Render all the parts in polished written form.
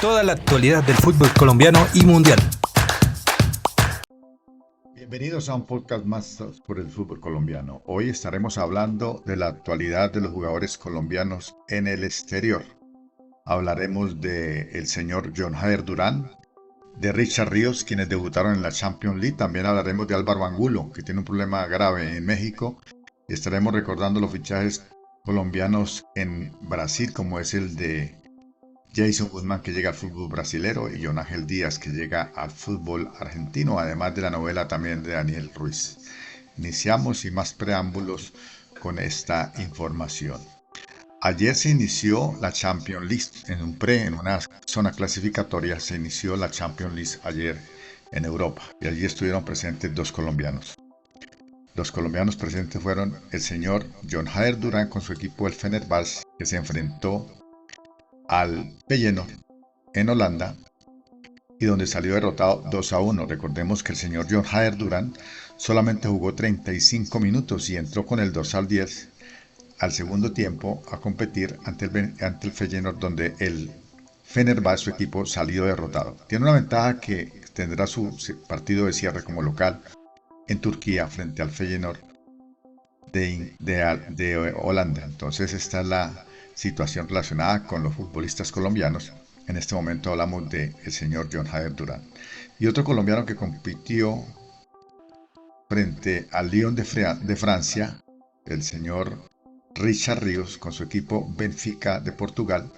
Toda la actualidad del fútbol colombiano y mundial. Bienvenidos a un podcast más por el fútbol colombiano. Hoy estaremos hablando de la actualidad de los jugadores colombianos en el exterior. Hablaremos de el señor John Jader Durán, de Richard Ríos, quienes debutaron en la Champions League. También hablaremos de Álvaro Angulo, que tiene un problema grave en México. Y estaremos recordando los fichajes colombianos en Brasil, como es el de Jason Guzmán, que llega al fútbol brasilero, y John Ángel Díaz, que llega al fútbol argentino, además de la novela también de Daniel Ruiz. Iniciamos sin más preámbulos con esta información. Ayer se inició la Champions League en una zona clasificatoria. Se inició la Champions League ayer en Europa y allí estuvieron presentes dos colombianos. Los colombianos presentes fueron el señor John Jader Durán con su equipo el Fenerbahce, que se enfrentó al Feyenoord en Holanda y donde salió derrotado 2-1. Recordemos que el señor John Jader Durán solamente jugó 35 minutos y entró con el dorsal 10 al segundo tiempo a competir ante el Feyenoord, donde el Fenerbahce, su equipo, salió derrotado. Tiene una ventaja que tendrá su partido de cierre como local en Turquía frente al Feyenoord de Holanda. Entonces esta es la situación relacionada con los futbolistas colombianos. En este momento hablamos del señor John Jader Durán. Y otro colombiano que compitió frente al Lyon de Francia, el señor Richard Ríos, con su equipo Benfica de Portugal,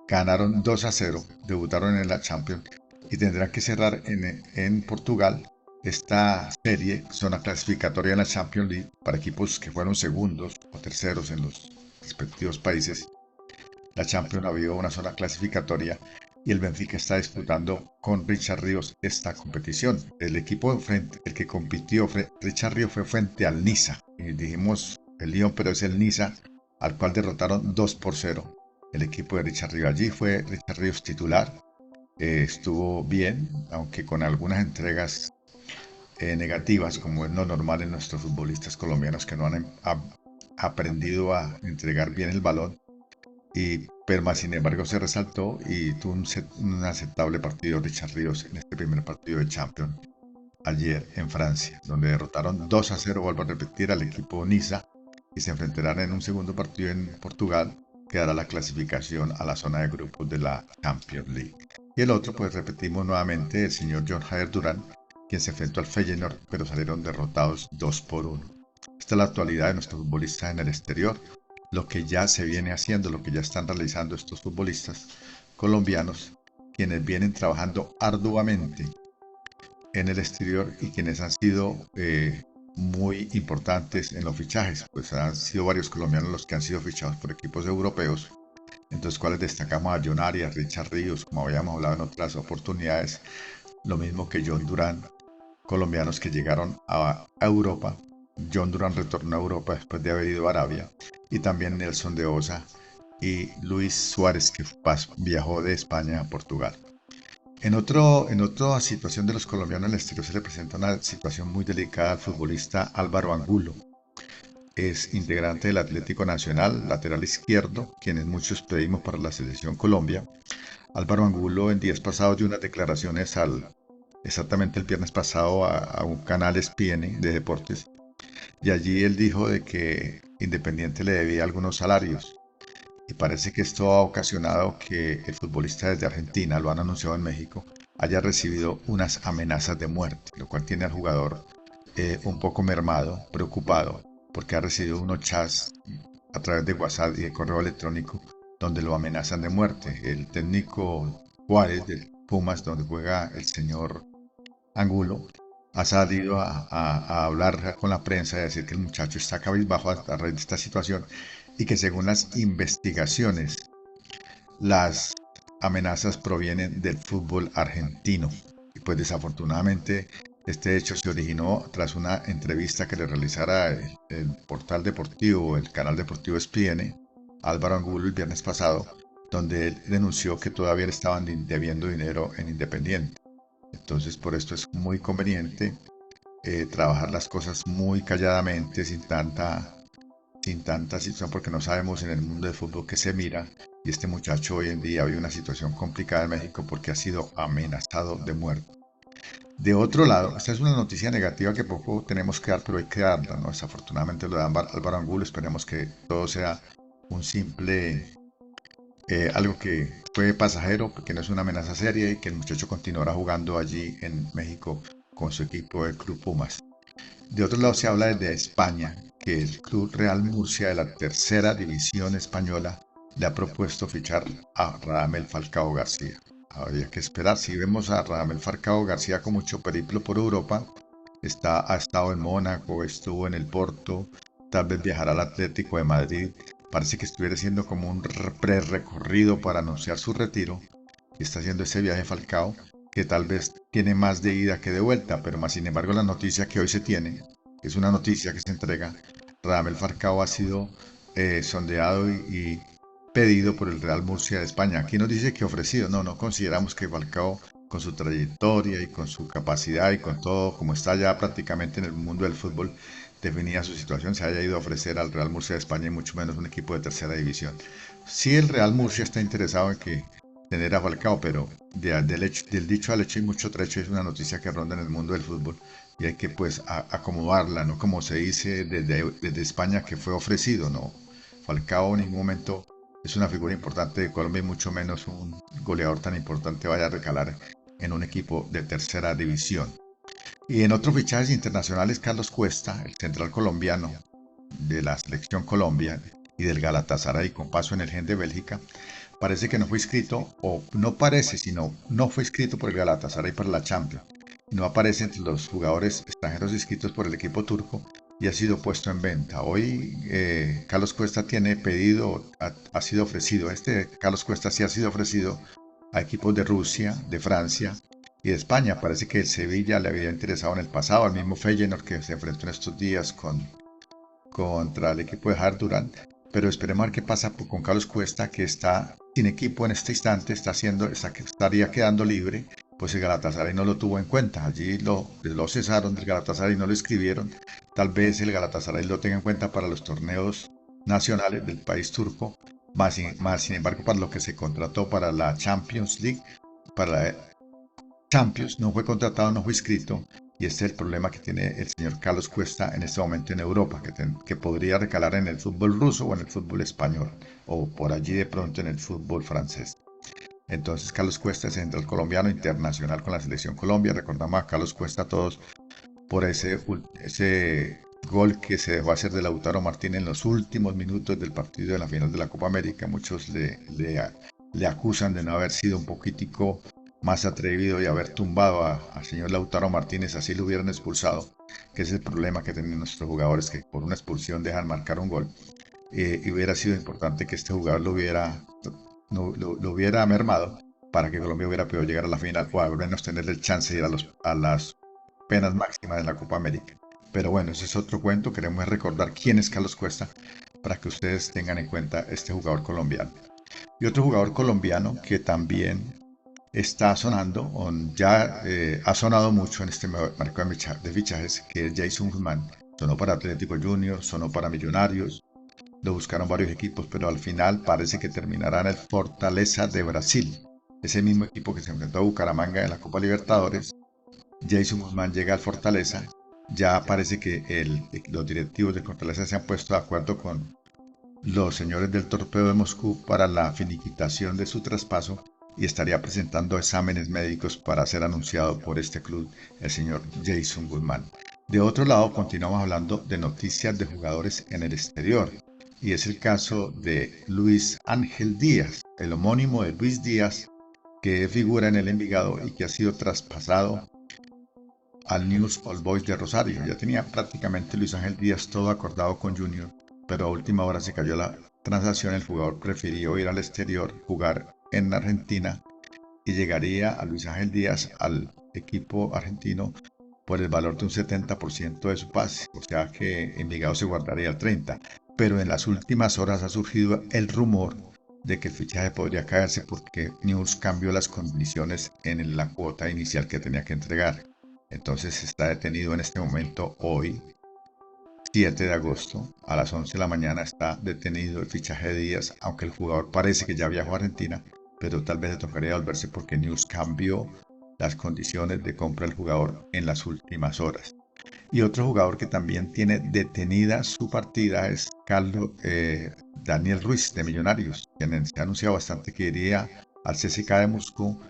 ganaron 2-0, debutaron en la Champions y tendrán que cerrar en Portugal esta serie, zona clasificatoria en la Champions League, para equipos que fueron segundos o terceros en los respectivos países. La Champions había una zona clasificatoria y el Benfica está disputando con Richard Ríos esta competición. El que compitió, Richard Ríos, fue frente al Niza. Y dijimos el Lyon, pero es el Niza, al cual derrotaron 2-0. El equipo de Richard Ríos. Allí fue Richard Ríos titular. Estuvo bien, aunque con algunas entregas negativas, como es lo normal en nuestros futbolistas colombianos, que no han aprendido a entregar bien el balón. Pero más sin embargo se resaltó y tuvo un aceptable partido Richard Ríos en este primer partido de Champions ayer en Francia, donde derrotaron 2-0, vuelvo a repetir, al equipo Niza, y se enfrentarán en un segundo partido en Portugal, que dará la clasificación a la zona de grupos de la Champions League. Y el otro, pues repetimos nuevamente, el señor John Jader Durán, quien se enfrentó al Feyenoord, pero salieron derrotados 2-1. Esta es la actualidad de nuestros futbolistas en el exterior, lo que ya se viene haciendo, lo que ya están realizando estos futbolistas colombianos, quienes vienen trabajando arduamente en el exterior y quienes han sido muy importantes en los fichajes. Pues han sido varios colombianos los que han sido fichados por equipos europeos, entre los cuales destacamos a John Arias, Richard Ríos, como habíamos hablado en otras oportunidades, lo mismo que John Durán, colombianos que llegaron a Europa. John Durán retornó a Europa después de haber ido a Arabia, y también Nelson de Osa y Luis Suárez, que viajó de España a Portugal. En otra situación de los colombianos en el exterior se le presenta una situación muy delicada al futbolista Álvaro Angulo. Es integrante del Atlético Nacional, lateral izquierdo, quienes muchos pedimos para la selección Colombia. Álvaro Angulo en días pasados dio unas declaraciones exactamente el viernes pasado a un canal ESPN de deportes, y allí él dijo de que Independiente le debía algunos salarios, y parece que esto ha ocasionado que el futbolista desde Argentina, lo han anunciado en México, haya recibido unas amenazas de muerte, lo cual tiene al jugador un poco mermado, preocupado, porque ha recibido unos chats a través de WhatsApp y de correo electrónico donde lo amenazan de muerte. El técnico Juárez del Pumas, donde juega el señor Angulo, ha salido a hablar con la prensa y a decir que el muchacho está cabizbajo a raíz de esta situación, y que según las investigaciones, las amenazas provienen del fútbol argentino. Y pues desafortunadamente este hecho se originó tras una entrevista que le realizara el portal deportivo, el canal deportivo ESPN, Álvaro Angulo, el viernes pasado, donde él denunció que todavía le estaban debiendo dinero en Independiente. Entonces por esto es muy conveniente trabajar las cosas muy calladamente, sin tanta situación, porque no sabemos en el mundo del fútbol qué se mira. Y este muchacho hoy en día vive una situación complicada en México porque ha sido amenazado de muerte. De otro lado, esta es una noticia negativa que poco tenemos que dar, pero hay que darla, ¿no? Desafortunadamente lo de Álvaro Angulo, esperemos que todo sea un simple, algo que fue pasajero, que no es una amenaza seria y que el muchacho continuará jugando allí en México con su equipo, el Club Pumas. De otro lado se habla desde España, que el Club Real Murcia de la tercera división española le ha propuesto fichar a Radamel Falcao García. Habría que esperar. Si vemos a Radamel Falcao García con mucho periplo por Europa, ha estado en Mónaco, estuvo en el Porto, tal vez viajará al Atlético de Madrid. Parece que estuviera haciendo como un pre-recorrido para anunciar su retiro. Y está haciendo ese viaje Falcao, que tal vez tiene más de ida que de vuelta, pero más sin embargo la noticia que hoy se tiene, es una noticia que se entrega, Radamel Falcao ha sido sondeado y pedido por el Real Murcia de España. Aquí nos dice que ofrecido, no consideramos que Falcao con su trayectoria y con su capacidad y con todo, como está ya prácticamente en el mundo del fútbol, definida su situación, se haya ido a ofrecer al Real Murcia de España y mucho menos un equipo de tercera división. Sí, el Real Murcia está interesado en que tener a Falcao, pero del dicho al hecho hay mucho trecho, es una noticia que ronda en el mundo del fútbol y hay que pues acomodarla, no como se dice desde España que fue ofrecido, no. Falcao en ningún momento es una figura importante de Colombia y mucho menos un goleador tan importante vaya a recalar en un equipo de tercera división. Y en otros fichajes internacionales, Carlos Cuesta, el central colombiano de la selección Colombia y del Galatasaray con paso en el Gen de Bélgica, parece que no fue inscrito, o no parece, sino no fue inscrito por el Galatasaray para la Champions. No aparece entre los jugadores extranjeros inscritos por el equipo turco y ha sido puesto en venta. Hoy Carlos Cuesta tiene pedido, ha sido ofrecido. Carlos Cuesta sí ha sido ofrecido a equipos de Rusia, de Francia y de España. Parece que el Sevilla le había interesado en el pasado, al mismo Feyenoord que se enfrentó en estos días contra el equipo de Hard pero esperemos a ver qué pasa con Carlos Cuesta, que está sin equipo en este instante, estaría quedando libre, pues el Galatasaray no lo tuvo en cuenta, allí lo cesaron del Galatasaray, no lo escribieron, tal vez el Galatasaray lo tenga en cuenta para los torneos nacionales del país turco, más sin embargo para lo que se contrató para la Champions League, para la Champions, no fue contratado, no fue inscrito, y este es el problema que tiene el señor Carlos Cuesta en este momento en Europa, que podría recalar en el fútbol ruso o en el fútbol español, o por allí de pronto en el fútbol francés. Entonces Carlos Cuesta es central colombiano internacional con la selección Colombia. Recordamos a Carlos Cuesta a todos por ese gol que se dejó hacer de Lautaro Martínez en los últimos minutos del partido de la final de la Copa América. Muchos le acusan de no haber sido un poquitico más atrevido y haber tumbado al señor Lautaro Martínez, así lo hubieran expulsado, que es el problema que tienen nuestros jugadores, que por una expulsión dejan marcar un gol. Y hubiera sido importante que este jugador lo hubiera mermado para que Colombia hubiera podido llegar a la final o al menos tener el chance de ir a las penas máximas de la Copa América. Pero bueno, ese es otro cuento. Queremos recordar quién es Carlos Cuesta para que ustedes tengan en cuenta este jugador colombiano. Y otro jugador colombiano que también está sonando, ya ha sonado mucho en este marco de fichajes, que es Jason Guzmán. Sonó para Atlético Junior, sonó para Millonarios, lo buscaron varios equipos, pero al final parece que terminará en el Fortaleza de Brasil. Ese mismo equipo que se enfrentó a Bucaramanga en la Copa Libertadores. Jason Guzmán llega al Fortaleza. Ya parece que los directivos de Fortaleza se han puesto de acuerdo con los señores del Torpedo de Moscú para la finiquitación de su traspaso y estaría presentando exámenes médicos para ser anunciado por este club, el señor Jason Guzmán. De otro lado, continuamos hablando de noticias de jugadores en el exterior, y es el caso de Luis Ángel Díaz, el homónimo de Luis Díaz, que figura en el Envigado y que ha sido traspasado al News Old Boys de Rosario. Ya tenía prácticamente Luis Ángel Díaz todo acordado con Junior, pero a última hora se cayó la transacción, el jugador prefirió ir al exterior, jugar en Argentina, y llegaría a Luis Ángel Díaz al equipo argentino por el valor de un 70% de su pase, o sea que Envigado se guardaría el 30%, pero en las últimas horas ha surgido el rumor de que el fichaje podría caerse porque News cambió las condiciones en la cuota inicial que tenía que entregar. Entonces está detenido en este momento, hoy 7 de agosto a las 11 de la mañana está detenido el fichaje de Díaz, aunque el jugador parece que ya viajó a Argentina, pero tal vez le tocaría volverse porque News cambió las condiciones de compra del jugador en las últimas horas. Y otro jugador que también tiene detenida su partida es Daniel Ruiz de Millonarios, quien se ha anunciado bastante que iría al CSKA de Moscú,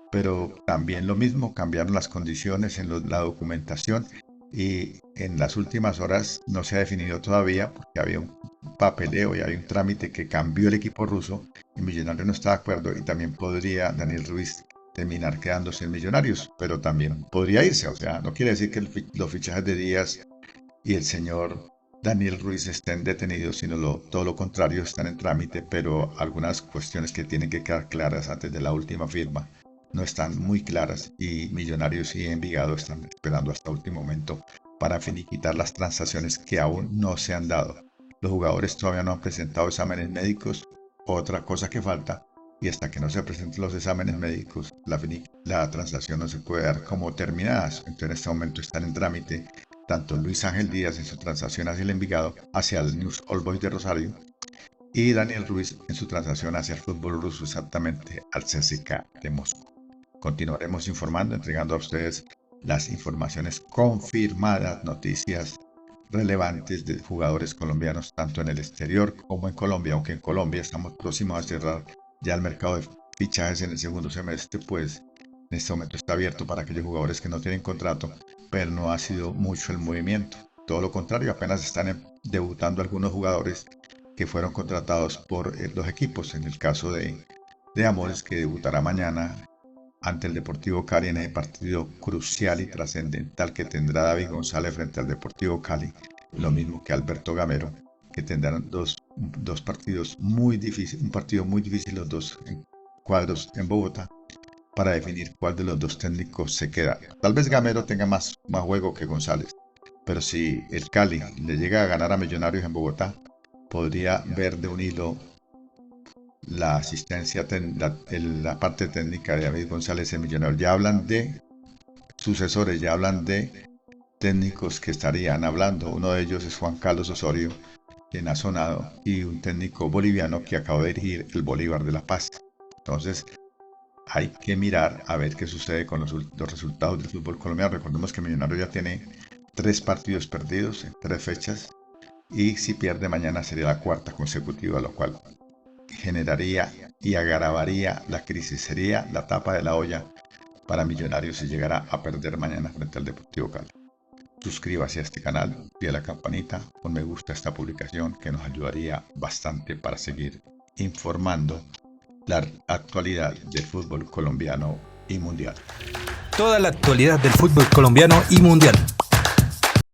pero también lo mismo, cambiaron las condiciones en la documentación y en las últimas horas no se ha definido todavía porque había un papeleo y había un trámite que cambió el equipo ruso y Millonarios no está de acuerdo y también podría Daniel Ruiz terminar quedándose en Millonarios, pero también podría irse, o sea, no quiere decir que los fichajes de Díaz y el señor Daniel Ruiz estén detenidos, sino todo lo contrario, están en trámite, pero algunas cuestiones que tienen que quedar claras antes de la última firma no están muy claras y Millonarios y Envigado están esperando hasta último momento para finiquitar las transacciones que aún no se han dado. Los jugadores todavía no han presentado exámenes médicos, otra cosa que falta, y hasta que no se presenten los exámenes médicos, la transacción no se puede dar como terminada. Entonces en este momento están en trámite tanto Luis Ángel Díaz en su transacción hacia el Envigado, hacia el News Old Boys de Rosario, y Daniel Ruiz en su transacción hacia el fútbol ruso, exactamente al CSKA de Moscú. Continuaremos informando, entregando a ustedes las informaciones confirmadas, noticias relevantes de jugadores colombianos, tanto en el exterior como en Colombia, aunque en Colombia estamos próximos a cerrar ya el mercado de fichajes en el segundo semestre, pues en este momento está abierto para aquellos jugadores que no tienen contrato, pero no ha sido mucho el movimiento. Todo lo contrario, apenas están debutando algunos jugadores que fueron contratados por los equipos. En el caso de Amores, que debutará mañana ante el Deportivo Cali en el partido crucial y trascendental que tendrá David González frente al Deportivo Cali, lo mismo que Alberto Gamero, que tendrán dos partidos muy difíciles, un partido muy difícil, los dos cuadros en Bogotá, para definir cuál de los dos técnicos se queda. Tal vez Gamero tenga más juego que González, pero si el Cali le llega a ganar a Millonarios en Bogotá, podría ver de un hilo la asistencia, la parte técnica de David González en Millonarios. Ya hablan de sucesores, ya hablan de técnicos que estarían hablando. Uno de ellos es Juan Carlos Osorio, quien ha sonado, y un técnico boliviano que acaba de dirigir el Bolívar de La Paz. Entonces, hay que mirar a ver qué sucede con los resultados del fútbol colombiano. Recordemos que Millonarios ya tiene 3 partidos perdidos en 3 fechas y si pierde mañana sería la 4ª consecutiva, lo cual generaría y agravaría la crisis. Sería la tapa de la olla para Millonarios si llegara a perder mañana frente al Deportivo Cali. Suscríbase a este canal, pide la campanita, pon me gusta a esta publicación que nos ayudaría bastante para seguir informando la actualidad del fútbol colombiano y mundial. Toda la actualidad del fútbol colombiano y mundial.